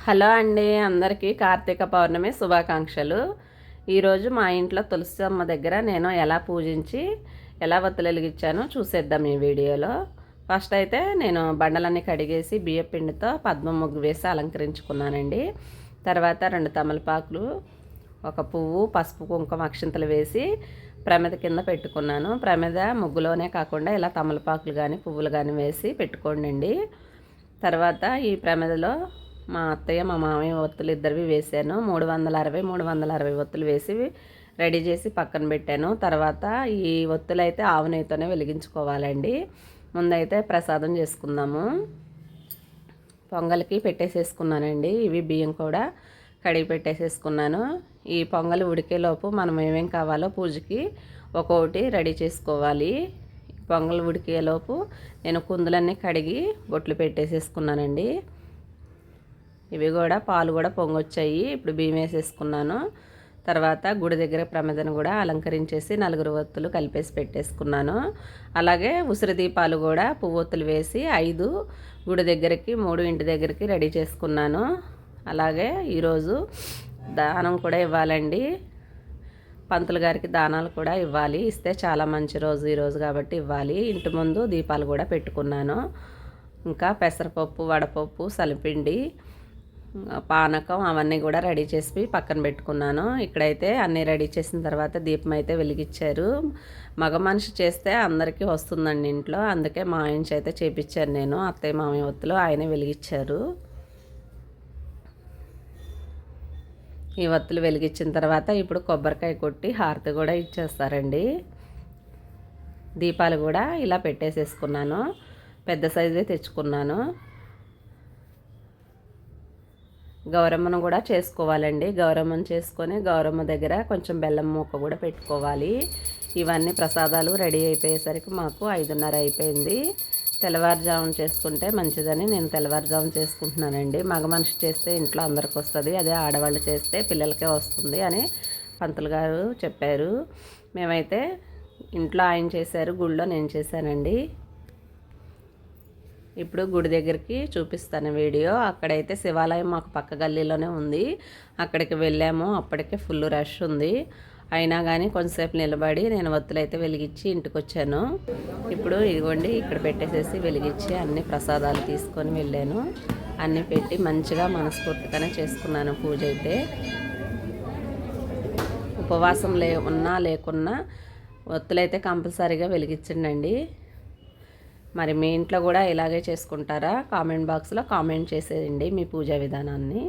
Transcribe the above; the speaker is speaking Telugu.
హలో అండి, అందరికీ కార్తీక పౌర్ణమి శుభాకాంక్షలు. ఈరోజు మా ఇంట్లో తులసి అమ్మ దగ్గర నేను ఎలా పూజించి ఎలా ఒత్తులు వెలిగించానో చూసేద్దాం ఈ వీడియోలో. ఫస్ట్ అయితే నేను బండలన్నీ కడిగేసి బియ్యం పిండితో పద్మ ముగ్గు వేసి అలంకరించుకున్నానండి. తర్వాత 2 తమలపాకులు, ఒక పువ్వు, పసుపు కుంకుమ అక్షింతలు వేసి ప్రమిద కింద పెట్టుకున్నాను. ప్రమిద ముగ్గులోనే కాకుండా ఇలా తమలపాకులు కానీ పువ్వులు కానీ వేసి పెట్టుకోండి. తర్వాత ఈ ప్రమిదలో మా అత్తయ్య మా మామయ్య ఒత్తులు ఇద్దరివి వేసాను. 360 ఒత్తులు వేసి రెడీ చేసి పక్కన పెట్టాను. తర్వాత ఈ ఒత్తులు అయితే ఆవు నెయ్యితోనే వెలిగించుకోవాలండి. ముందైతే ప్రసాదం చేసుకుందాము. పొంగల్కి పెట్టేసేసుకున్నానండి. ఇవి బియ్యం కూడా కడిగి పెట్టేసేసుకున్నాను. ఈ పొంగల్ ఉడికేలోపు మనం ఏమేం కావాలో పూజకి ఒక్కొక్కటి రెడీ చేసుకోవాలి. పొంగల్ ఉడికేలోపు నేను కుందులన్నీ కడిగి బొట్లు పెట్టేసేసుకున్నానండి. ఇవి కూడా పాలు కూడా పొంగొచ్చాయి. ఇప్పుడు బియ్యం వేసేసుకున్నాను. తర్వాత గుడి దగ్గర ప్రమిదను కూడా అలంకరించేసి 4 ఒత్తులు కలిపేసి పెట్టేసుకున్నాను. అలాగే ఉసిరి దీపాలు కూడా పువ్వొత్తులు వేసి 5 గుడి దగ్గరికి, 3 ఇంటి దగ్గరికి రెడీ చేసుకున్నాను. అలాగే ఈరోజు దానం కూడా ఇవ్వాలండి. పంతులు గారికి దానాలు కూడా ఇవ్వాలి. ఇస్తే చాలా మంచి రోజు ఈరోజు కాబట్టి ఇవ్వాలి. ఇంటి ముందు దీపాలు కూడా పెట్టుకున్నాను. ఇంకా పెసరపప్పు, వడపప్పు, సలిపిండి, పానకం అవన్నీ కూడా రెడీ చేసి పక్కన పెట్టుకున్నాను. ఇక్కడైతే అన్నీ రెడీ చేసిన తర్వాత దీపం అయితే వెలిగించారు. మగ మనిషి చేస్తే అందరికీ వస్తుందండి ఇంట్లో. అందుకే మా ఆయన అయితే చేపించాను నేను. అత్తయ్య మామయ్య ఒత్తులు ఆయనే వెలిగించారు. ఈ ఒత్తులు వెలిగించిన తర్వాత ఇప్పుడు కొబ్బరికాయ కొట్టి హారతి కూడా ఇచ్చేస్తారండి. దీపాలు కూడా ఇలా పెట్టేసేసుకున్నాను. పెద్ద సైజే తెచ్చుకున్నాను. గౌరమ్మను కూడా చేసుకోవాలండి. గౌరమ్మను చేసుకొని గౌరమ్మ దగ్గర కొంచెం బెల్లం మూక కూడా పెట్టుకోవాలి. ఇవన్నీ ప్రసాదాలు రెడీ అయిపోయేసరికి మాకు 5:30 అయిపోయింది. తెల్లవారుజామున చేసుకుంటే మంచిదని నేను తెల్లవారుజామున చేసుకుంటున్నానండి. మగ మనిషి చేస్తే ఇంట్లో అందరికి వస్తుంది, అదే ఆడవాళ్ళు చేస్తే పిల్లలకే వస్తుంది అని పంతులు గారు చెప్పారు. మేమైతే ఇంట్లో ఆయన చేశారు, గుళ్ళో నేను చేశానండి. ఇప్పుడు గుడి దగ్గరికి చూపిస్తాను వీడియో. అక్కడైతే శివాలయం మాకు పక్క గల్లీలోనే ఉంది. అక్కడికి వెళ్ళాము. అప్పటికే ఫుల్ రష్ ఉంది. అయినా కానీ కొంతసేపు నిలబడి నేను ఒత్తులు అయితే వెలిగించి ఇంటికి వచ్చాను. ఇప్పుడు ఇదిగోండి ఇక్కడ పెట్టేసేసి వెలిగించి అన్ని ప్రసాదాలు తీసుకొని వెళ్ళాను. అన్నీ పెట్టి మంచిగా మనస్ఫూర్తిగానే చేసుకున్నాను పూజ అయితే. ఉపవాసం ఉన్నా లేకున్నా ఒత్తులైతే కంపల్సరీగా వెలిగించండి. మరి మీ ఇంట్లో కూడా ఇలాగే చేసుకుంటారా? కామెంట్ బాక్స్లో కామెంట్ చేసేయండి మీ పూజా విధానాన్ని.